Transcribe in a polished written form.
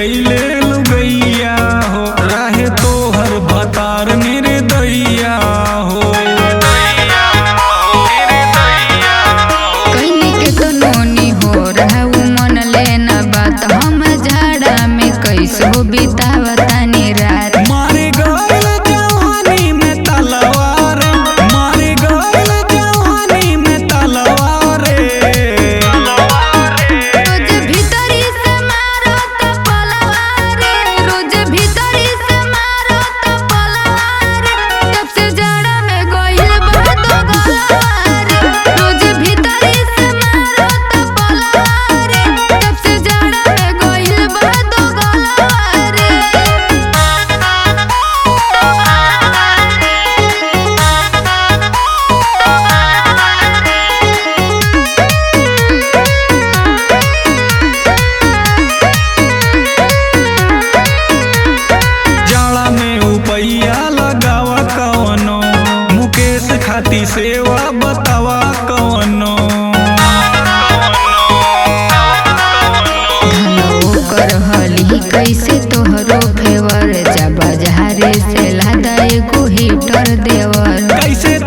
गईले लुगैया हो, राहे तोहर भतार मेरे दैया हो। कहनी के तो नोनी हो रहा वो मन लेना बात, हम झाड़ा में कैसो बितावतानी रात। मारे गईल जवानी में तलवार, मारे गईल जवानी में तलवार। रोज भीतरी से मारो तो पलवार, रोज भीतरी से मारो तो पलवार। जब से जड़ा में गइल बा दो गलवार, रोज भीतरी से मारो तो पलवार। जब से जड़ा में गइल बा दो गलवार। जाड़ा में उपैया लगावा कवनो, मुकेश खाती सेवा बतावा कवनो। धनवो कर हली कैसे तोहरो फेवर, जा बाजारे से लादा एगो हीटर देवर। कैसे